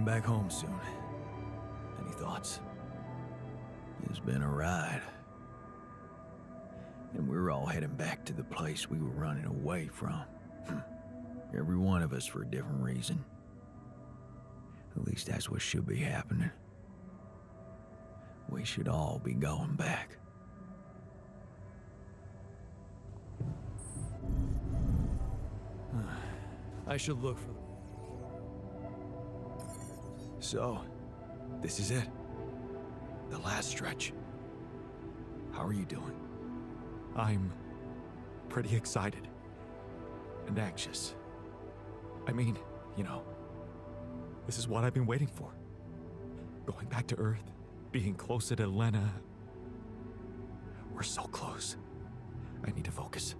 back home soon. Any thoughts? It's been a ride. And we're all heading back to the place we were running away from. Every one of us for a different reason. At least that's what should be happening. We should all be going back. I should look for them. So, this is it. The last stretch. How are you doing? I'm pretty excited and anxious. I mean, this is what I've been waiting for. Going back to Earth, being closer to Lena. We're so close. I need to focus.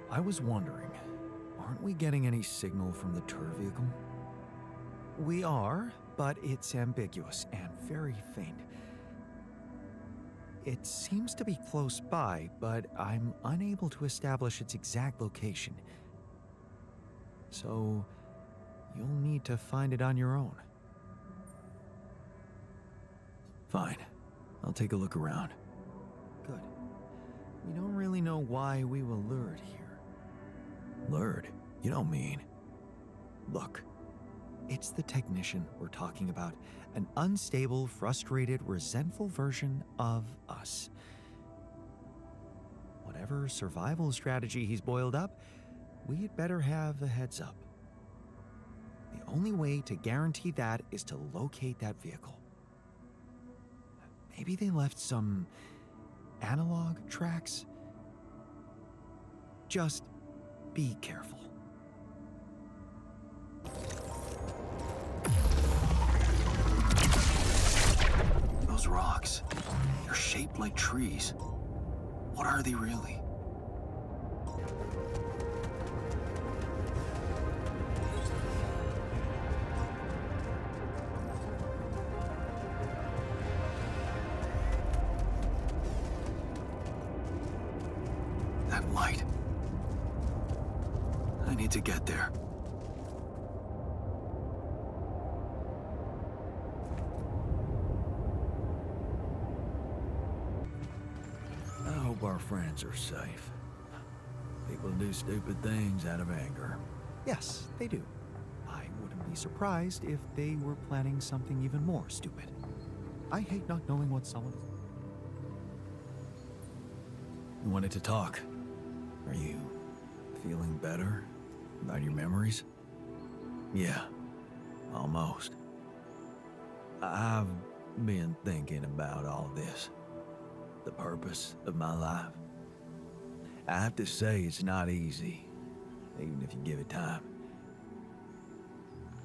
I was wondering, aren't we getting any signal from the tour vehicle? We are, but it's ambiguous and very faint. It seems to be close by, but I'm unable to establish its exact location. So, you'll need to find it on your own. Fine. I'll take a look around. Good. We don't really know why we were lured here. Lured? You don't mean... Look, it's the technician we're talking about. An unstable, frustrated, resentful version of us. Whatever survival strategy he's boiled up, we'd better have a heads up. The only way to guarantee that is to locate that vehicle. Maybe they left some analog tracks? Just be careful. Those rocks, they're shaped like trees. What are they really? That light. I need to get there. I hope our friends are safe. People do stupid things out of anger. Yes, they do. I wouldn't be surprised if they were planning something even more stupid. I hate not knowing what someone... You wanted to talk. Are you feeling better about your memories? Yeah, almost. I've been thinking about all this. The purpose of my life. I have to say it's not easy, even if you give it time.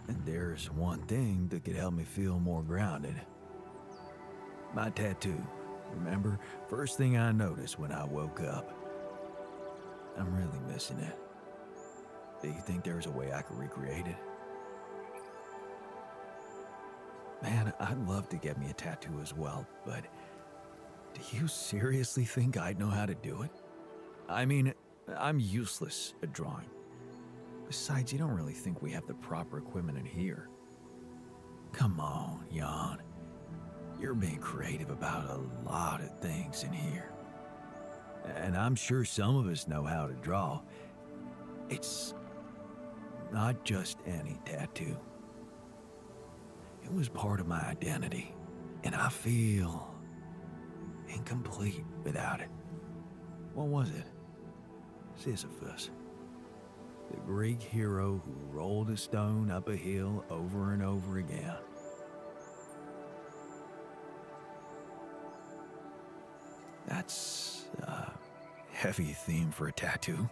And there's one thing that could help me feel more grounded. My tattoo, remember? First thing I noticed when I woke up. I'm really missing it. Do you think there's a way I could recreate it? Man, I'd love to get me a tattoo as well, but do you seriously think I'd know how to do it? I mean, I'm useless at drawing. Besides, you don't really think we have the proper equipment in here. Come on, Jan. You're being creative about a lot of things in here. And I'm sure some of us know how to draw. It's not just any tattoo. It was part of my identity, and I feel incomplete without it. What was it? Sisyphus. The Greek hero who rolled a stone up a hill over and over again. That's a heavy theme for a tattoo.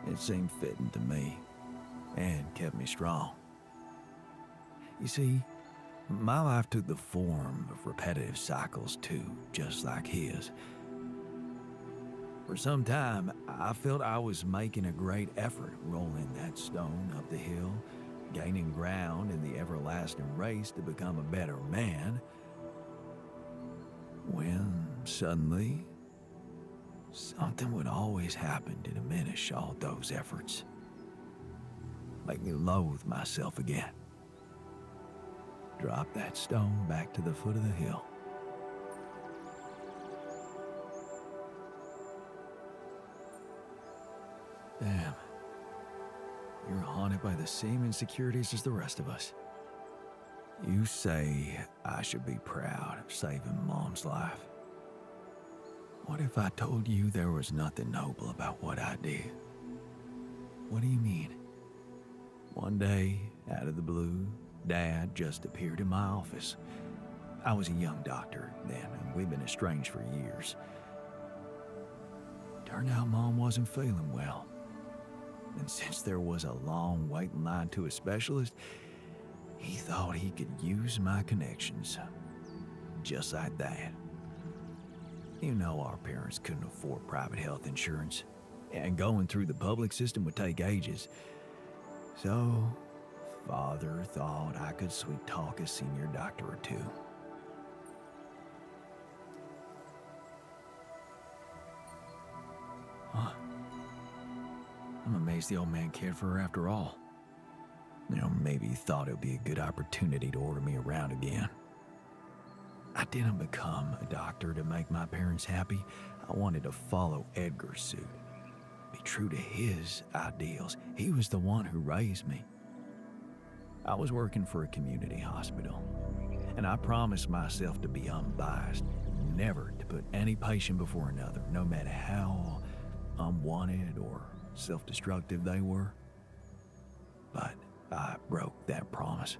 It seemed fitting to me, and kept me strong. You see, my life took the form of repetitive cycles too, just like his. For some time, I felt I was making a great effort rolling that stone up the hill, gaining ground in the everlasting race to become a better man, when suddenly, something would always happen to diminish all those efforts. make me loathe myself again. Drop that stone back to the foot of the hill. Damn. You're haunted by the same insecurities as the rest of us. You say I should be proud of saving Mom's life. What if I told you there was nothing noble about what I did? What do you mean? One day, out of the blue, Dad just appeared in my office. I was a young doctor then, and we'd been estranged for years. Turned out Mom wasn't feeling well. And since there was a long waiting line to a specialist, he thought he could use my connections. Just like that. You know our parents couldn't afford private health insurance, and going through the public system would take ages. So, Father thought I could sweet talk a senior doctor or two. Huh. I'm amazed the old man cared for her after all. You know, maybe he thought it would be a good opportunity to order me around again. I didn't become a doctor to make my parents happy. I wanted to follow Edgar's suit, be true to his ideals. He was the one who raised me. I was working for a community hospital, and I promised myself to be unbiased, never to put any patient before another, no matter how unwanted or self-destructive they were. But I broke that promise.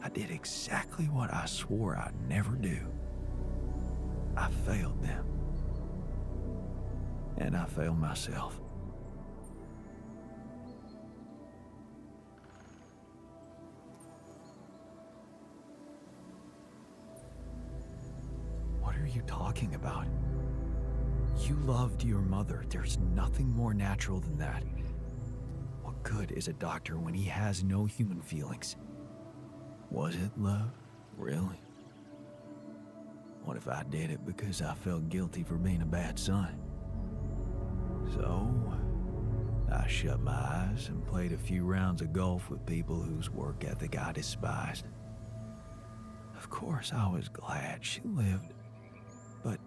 I did exactly what I swore I'd never do. I failed them. And I failed myself. What are you talking about? You loved your mother. There's nothing more natural than that. What good is a doctor when he has no human feelings? Was it love? Really? What if I did it because I felt guilty for being a bad son? So, I shut my eyes and played a few rounds of golf with people whose work ethic I despised. Of course, I was glad she lived, but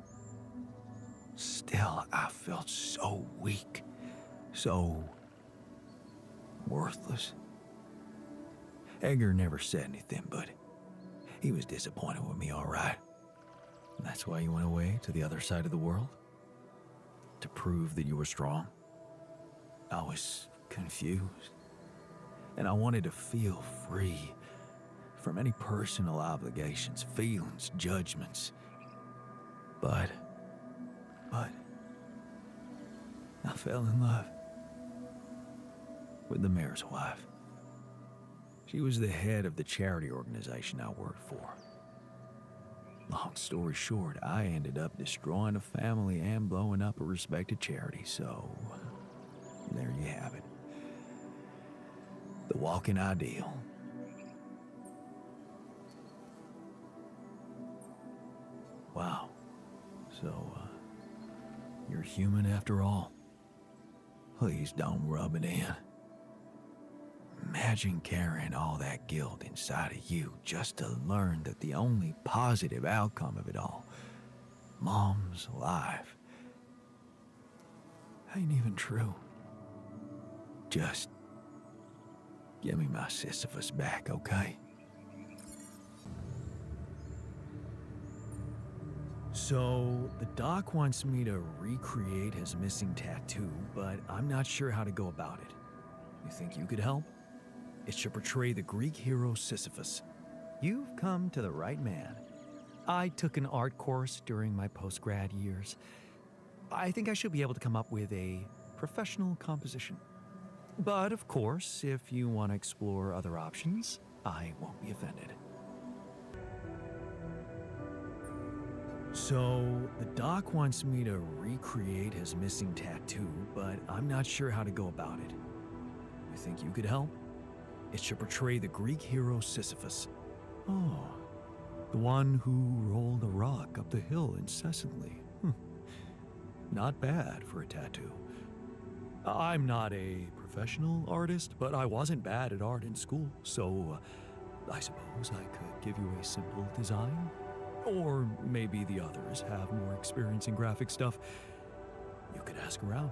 still, I felt so weak, so worthless. Edgar never said anything, but he was disappointed with me, all right. That's why you went away to the other side of the world? To prove that you were strong? I was confused, and I wanted to feel free from any personal obligations, feelings, judgments. But I fell in love with the mayor's wife. She was the head of the charity organization I worked for. Long story short, I ended up destroying a family and blowing up a respected charity, so there you have it. The walking ideal. Wow. So, you're human after all. Please don't rub it in. Imagine carrying all that guilt inside of you just to learn that the only positive outcome of it all, Mom's life, ain't even true. Just give me my Sisyphus back, okay? So, the doc wants me to recreate his missing tattoo, but I'm not sure how to go about it. You think you could help? It should portray the Greek hero Sisyphus. You've come to the right man. I took an art course during my post-grad years. I think I should be able to come up with a professional composition. But of course, if you want to explore other options, I won't be offended. So, the doc wants me to recreate his missing tattoo, but I'm not sure how to go about it. You think you could help? It should portray the Greek hero Sisyphus. Oh, the one who rolled a rock up the hill incessantly. Not bad for a tattoo. I'm not a professional artist, but I wasn't bad at art in school, so I suppose I could give you a simple design. Or maybe the others have more experience in graphic stuff. You could ask around.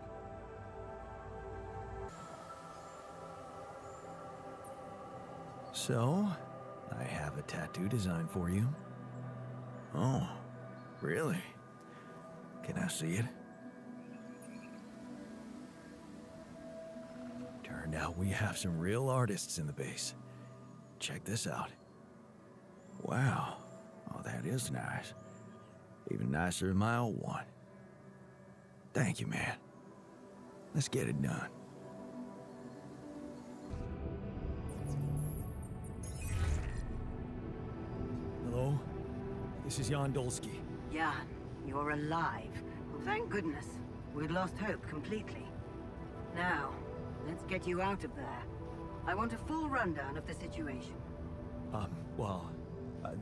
So, I have a tattoo design for you. Oh, really? Can I see it? Turned out we have some real artists in the base. Check this out. Wow. Oh, that is nice. Even nicer than my old one. Thank you, man. Let's get it done. Hello? This is Jan Dolsky. Jan, you're alive. Well, thank goodness. We'd lost hope completely. Now, let's get you out of there. I want a full rundown of the situation.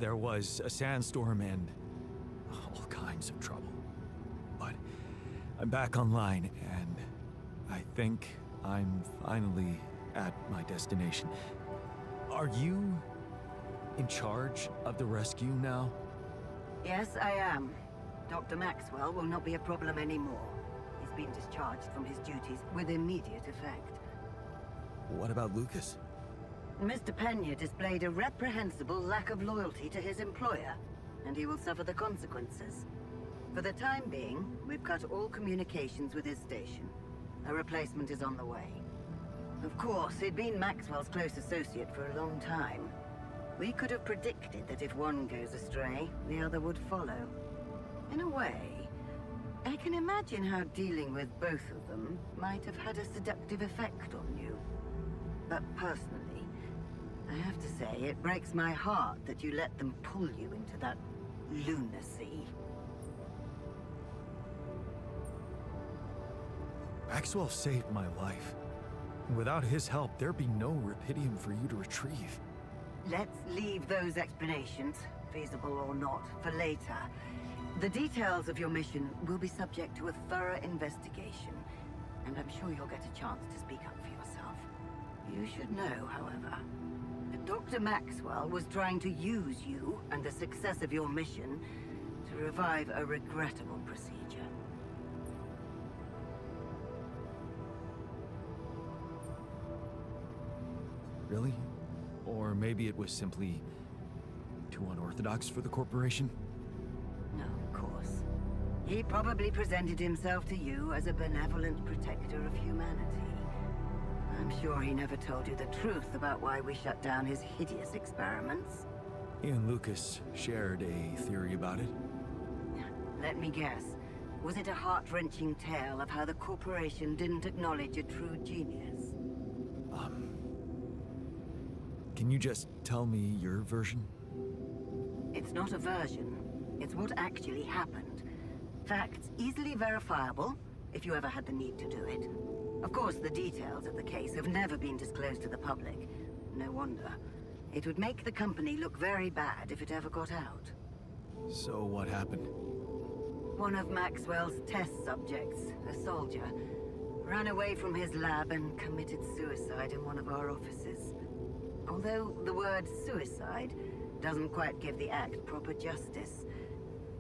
There was a sandstorm and all kinds of trouble. But I'm back online, and I think I'm finally at my destination. Are you in charge of the rescue now? Yes, I am. Dr. Maxwell will not be a problem anymore. He's been discharged from his duties with immediate effect. What about Lucas? Mr. Pena displayed a reprehensible lack of loyalty to his employer, and he will suffer the consequences. For the time being, we've cut all communications with his station. A replacement is on the way. Of course, he'd been Maxwell's close associate for a long time. We could have predicted that if one goes astray, the other would follow. In a way, I can imagine how dealing with both of them might have had a seductive effect on you. But personally, I have to say, it breaks my heart that you let them pull you into that lunacy. Maxwell saved my life. Without his help, there'd be no Rapidium for you to retrieve. Let's leave those explanations, feasible or not, for later. The details of your mission will be subject to a thorough investigation, and I'm sure you'll get a chance to speak up for yourself. You should know, however, that Dr. Maxwell was trying to use you and the success of your mission to revive a regrettable procedure. Really? Or maybe it was simply too unorthodox for the corporation? No, of course. He probably presented himself to you as a benevolent protector of humanity. I'm sure he never told you the truth about why we shut down his hideous experiments. He and Lucas shared a theory about it. Let me guess. Was it a heart-wrenching tale of how the corporation didn't acknowledge a true genius? Can you just tell me your version? It's not a version. It's what actually happened. Facts easily verifiable, if you ever had the need to do it. Of course, the details of the case have never been disclosed to the public. No wonder. It would make the company look very bad if it ever got out. So what happened? One of Maxwell's test subjects, a soldier, ran away from his lab and committed suicide in one of our offices. Although the word suicide doesn't quite give the act proper justice,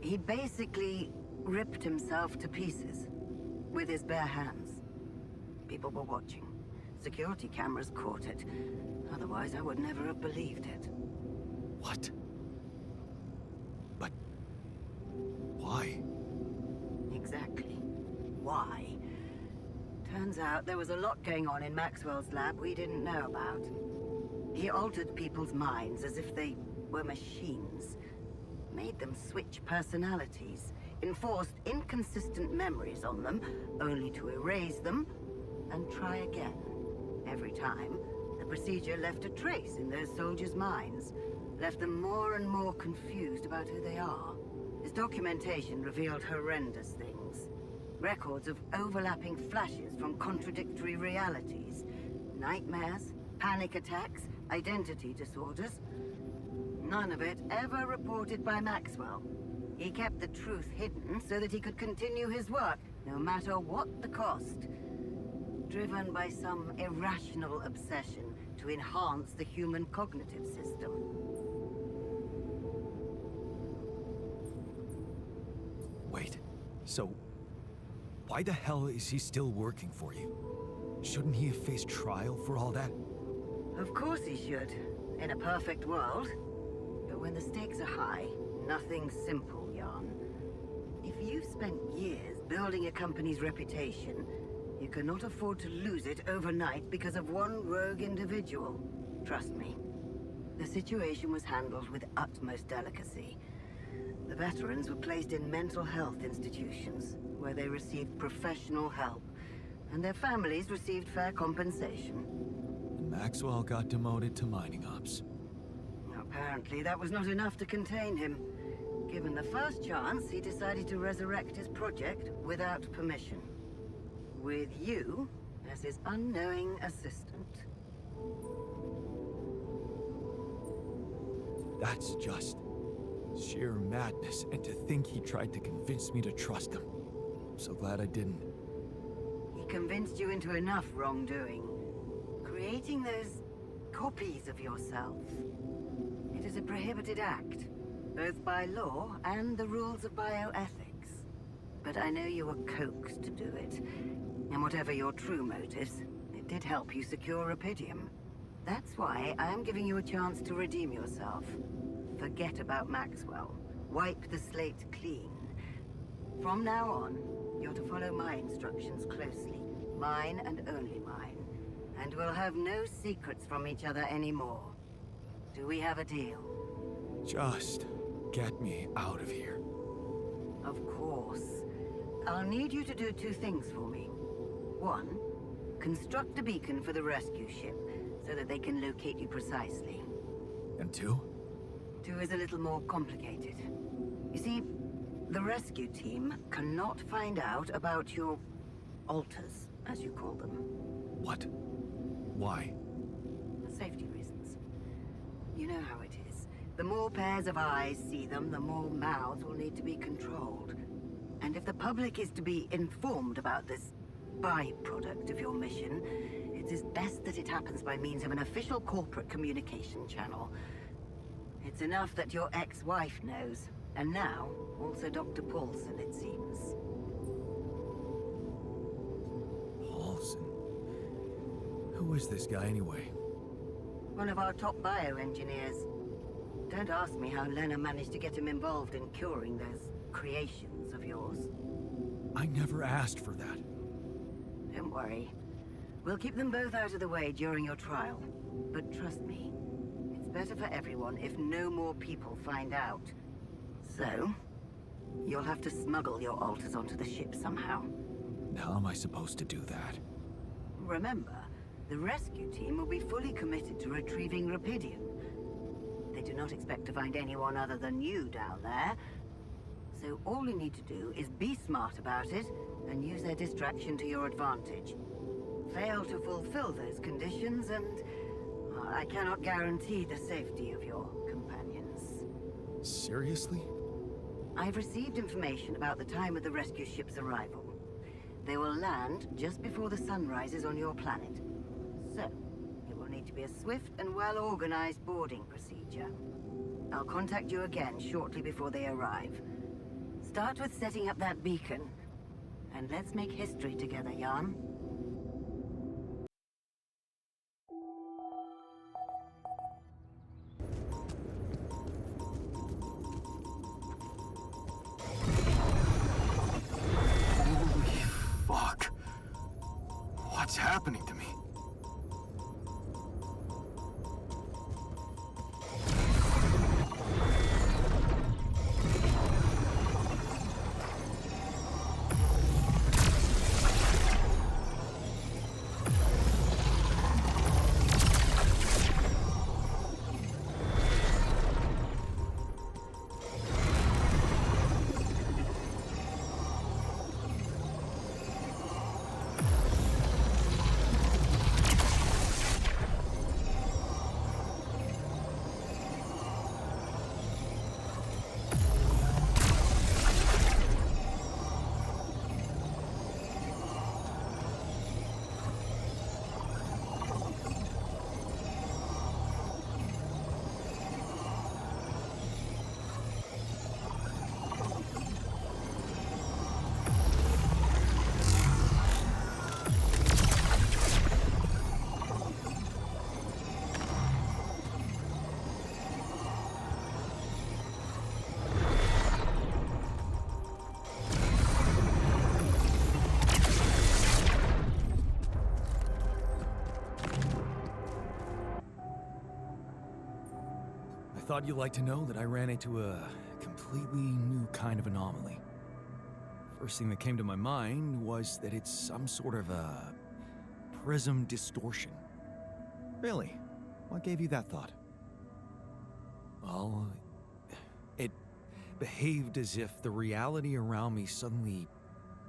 he basically ripped himself to pieces with his bare hands. People were watching. Security cameras caught it. Otherwise, I would never have believed it. What? But why? Exactly. Why? Turns out there was a lot going on in Maxwell's lab we didn't know about. He altered people's minds as if they were machines. Made them switch personalities. Enforced inconsistent memories on them, only to erase them and try again. Every time, the procedure left a trace in those soldiers' minds. Left them more and more confused about who they are. His documentation revealed horrendous things. Records of overlapping flashes from contradictory realities. Nightmares, panic attacks, identity disorders. None of it ever reported by Maxwell. He kept the truth hidden so that he could continue his work, no matter what the cost. driven by some irrational obsession to enhance the human cognitive system. Wait, so why the hell is he still working for you? Shouldn't he have faced trial for all that? Of course he should, in a perfect world. But when the stakes are high, nothing's simple, Jan. If you've spent years building a company's reputation, you cannot afford to lose it overnight because of one rogue individual. Trust me. The situation was handled with utmost delicacy. The veterans were placed in mental health institutions, where they received professional help, and their families received fair compensation. And Maxwell got demoted to mining ops. Apparently, that was not enough to contain him. Given the first chance, he decided to resurrect his project without permission. With you as his unknowing assistant. That's just sheer madness, and to think he tried to convince me to trust him. I'm so glad I didn't. He convinced you into enough wrongdoing. Creating those copies of yourself. It is a prohibited act, both by law and the rules of bioethics. But I know you were coaxed to do it. And whatever your true motives, it did help you secure Rapidium. That's why I am giving you a chance to redeem yourself. Forget about Maxwell. Wipe the slate clean. From now on, you're to follow my instructions closely. Mine and only mine. And we'll have no secrets from each other anymore. Do we have a deal? Just get me out of here. Of course. I'll need you to do two things for me. One, construct a beacon for the rescue ship, so that they can locate you precisely. And two? Two is a little more complicated. You see, the rescue team cannot find out about your alters, as you call them. What? Why? Safety reasons. You know how it is. The more pairs of eyes see them, the more mouths will need to be controlled. And if the public is to be informed about this byproduct of your mission, it is best that it happens by means of an official corporate communication channel. It's enough that your ex-wife knows, and now also Dr. Paulson, it seems. Paulson? Who is this guy anyway? One of our top bioengineers. Don't ask me how Lena managed to get him involved in curing those creations of yours. I never asked for that. Don't worry. We'll keep them both out of the way during your trial. But trust me, it's better for everyone if no more people find out. So, you'll have to smuggle your alters onto the ship somehow. How am I supposed to do that? Remember, the rescue team will be fully committed to retrieving Rapidium. They do not expect to find anyone other than you down there. So all you need to do is be smart about it and use their distraction to your advantage. Fail to fulfill those conditions and I cannot guarantee the safety of your companions. Seriously? I've received information about the time of the rescue ship's arrival. They will land just before the sun rises on your planet. So, it will need to be a swift and well-organized boarding procedure. I'll contact you again shortly before they arrive. Start with setting up that beacon. And let's make history together, Jan. Holy fuck. What's happening to me? thought you'd like to know that I ran into a completely new kind of anomaly. First thing that came to my mind was that it's some sort of a prism distortion. Really? What gave you that thought? Well, it behaved as if the reality around me suddenly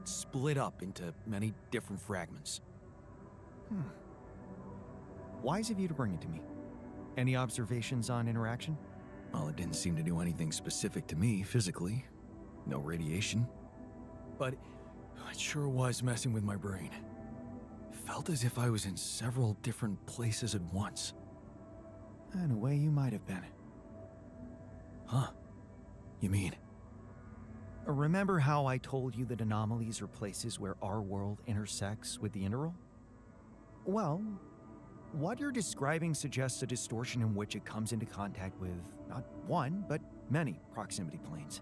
split up into many different fragments. Wise of you to bring it to me. Any observations on interaction? Well, it didn't seem to do anything specific to me physically. No radiation. But it sure was messing with my brain. Felt as if I was in several different places at once. In a way, you might have been. Huh? You mean? Remember how I told you that anomalies are places where our world intersects with the interworld? Well, what you're describing suggests a distortion in which it comes into contact with not one, but many proximity planes.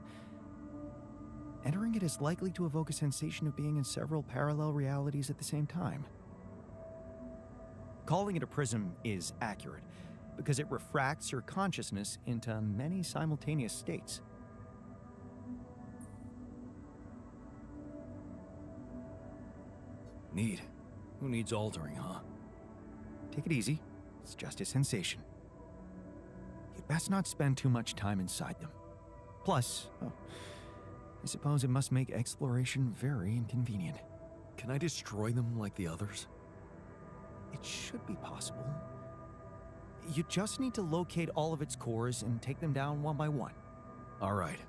Entering it is likely to evoke a sensation of being in several parallel realities at the same time. Calling it a prism is accurate, because it refracts your consciousness into many simultaneous states. Neat. Who needs altering, huh? Take it easy. It's just a sensation. You'd best not spend too much time inside them. Plus, I suppose it must make exploration very inconvenient. Can I destroy them like the others? It should be possible. You just need to locate all of its cores and take them down one by one. All right.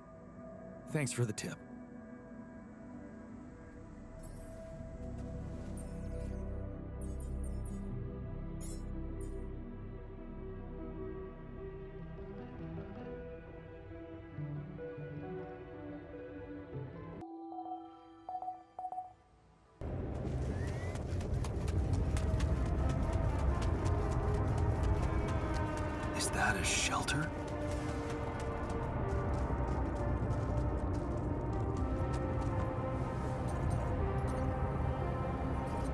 Thanks for the tip. Is that a shelter?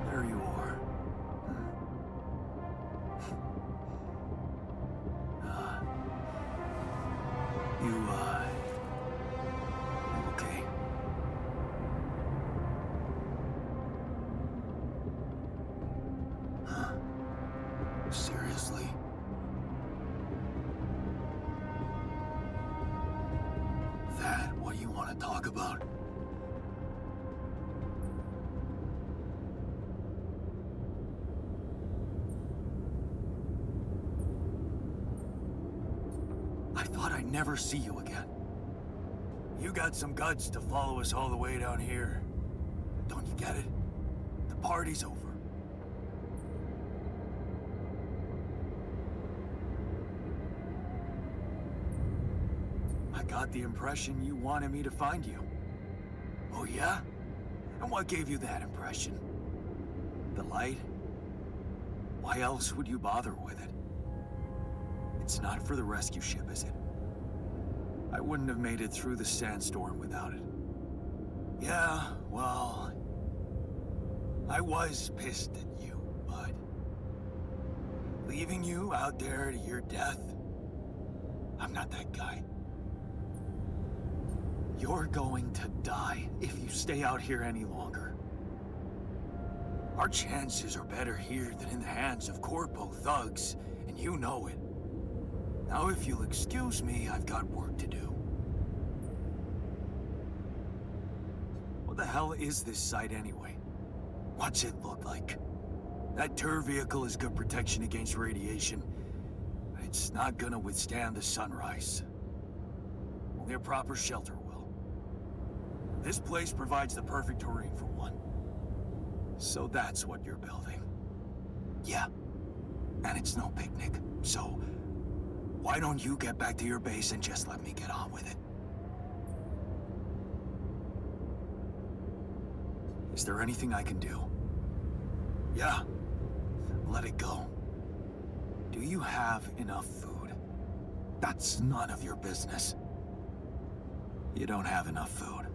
There you are. You okay? Huh? Seriously? That what you want to talk about? I thought I'd never see you again. You got some guts to follow us all the way down here. Don't you get it? The party's over. I got the impression you wanted me to find you. Oh yeah? And what gave you that impression? The light? Why else would you bother with it? It's not for the rescue ship, is it? I wouldn't have made it through the sandstorm without it. Yeah, well... I was pissed at you, but... leaving you out there to your death? I'm not that guy. You're going to die if you stay out here any longer. Our chances are better here than in the hands of corpo thugs, and you know it. Now, if you'll excuse me, I've got work to do. What the hell is this site anyway? What's it look like? That tour vehicle is good protection against radiation, but it's not gonna withstand the sunrise. Only a proper shelter will. This place provides the perfect terrain for one. So that's what you're building. Yeah, and it's no picnic, so why don't you get back to your base and just let me get on with it? Is there anything I can do? Yeah, let it go. Do you have enough food? That's none of your business. You don't have enough food.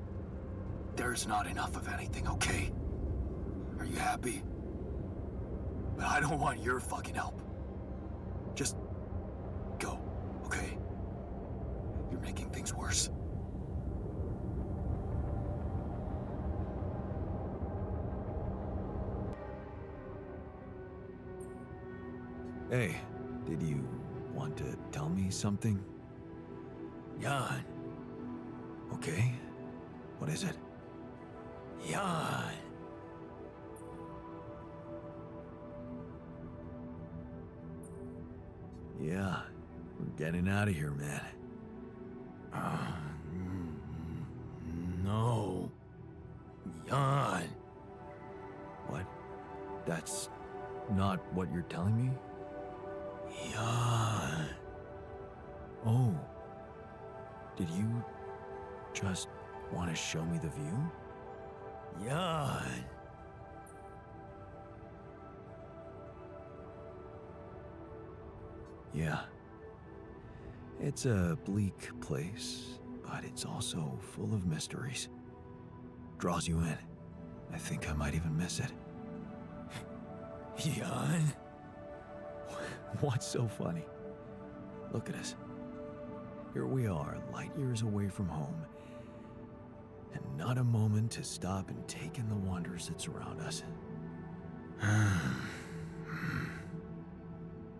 There's not enough of anything, okay? Are you happy? But I don't want your fucking help. Just go, okay? You're making things worse. Hey, did you want to tell me something? Jan. Okay. What is it? Jan. Yeah, we're getting out of here, man. No. Jan. What? That's not what you're telling me? Jan. Oh. Did you just want to show me the view? Jan. Yeah. It's a bleak place, but it's also full of mysteries. Draws you in. I think I might even miss it. Jan? What's so funny? Look at us. Here we are, light years away from home, and not a moment to stop and take in the wonders that surround us.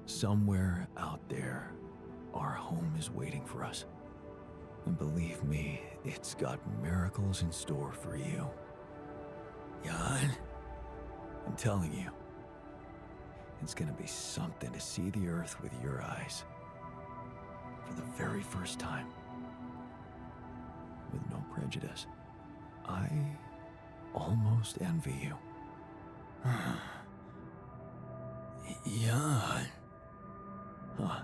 Somewhere out there, our home is waiting for us. And believe me, it's got miracles in store for you. Jan, I'm telling you, it's gonna be something to see the Earth with your eyes. For the very first time. With no prejudice. I almost envy you. Jan. Huh.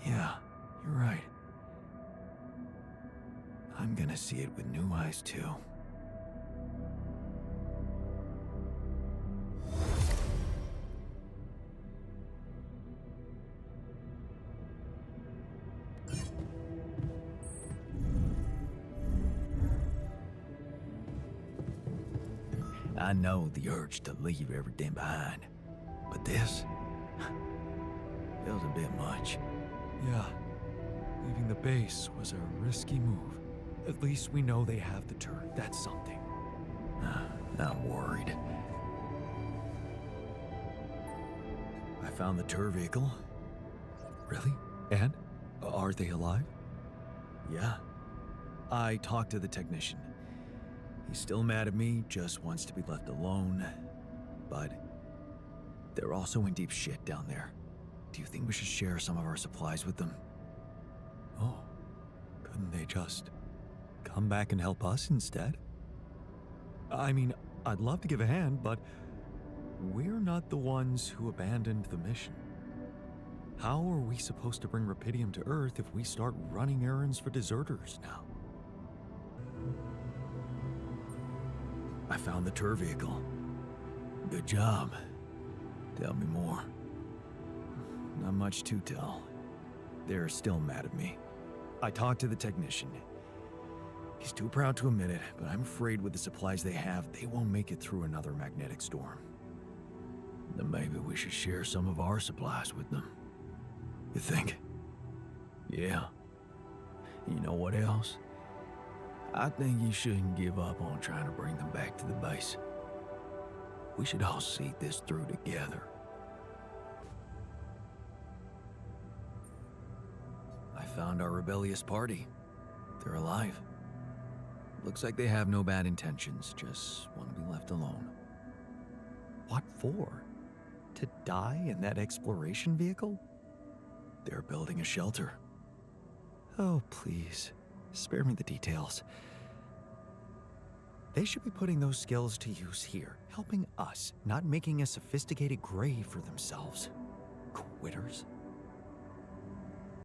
Yeah, you're right. I'm gonna see it with new eyes, too. I know the urge to leave everything behind, but this feels a bit much. Yeah, leaving the base was a risky move. At least we know they have the turret. That's something. I'm worried. I found the tour vehicle. Really? And? Are they alive? Yeah. I talked to the technician. He's still mad at me, just wants to be left alone. But they're also in deep shit down there. Do you think we should share some of our supplies with them? Oh, couldn't they just come back and help us instead? I mean, I'd love to give a hand, but we're not the ones who abandoned the mission. How are we supposed to bring Rapidium to Earth if we start running errands for deserters now? I found the tour vehicle. Good job. Tell me more. Not much to tell. They're still mad at me. I talked to the technician. He's too proud to admit it, but I'm afraid with the supplies they have, they won't make it through another magnetic storm. Then maybe we should share some of our supplies with them. You think? Yeah. You know what else? I think you shouldn't give up on trying to bring them back to the base. We should all see this through together. I found our rebellious party. They're alive. Looks like they have no bad intentions, just want to be left alone. What for? To die in that exploration vehicle? They're building a shelter. Oh, please. Spare me the details. They should be putting those skills to use here, helping us, not making a sophisticated grave for themselves. Quitters.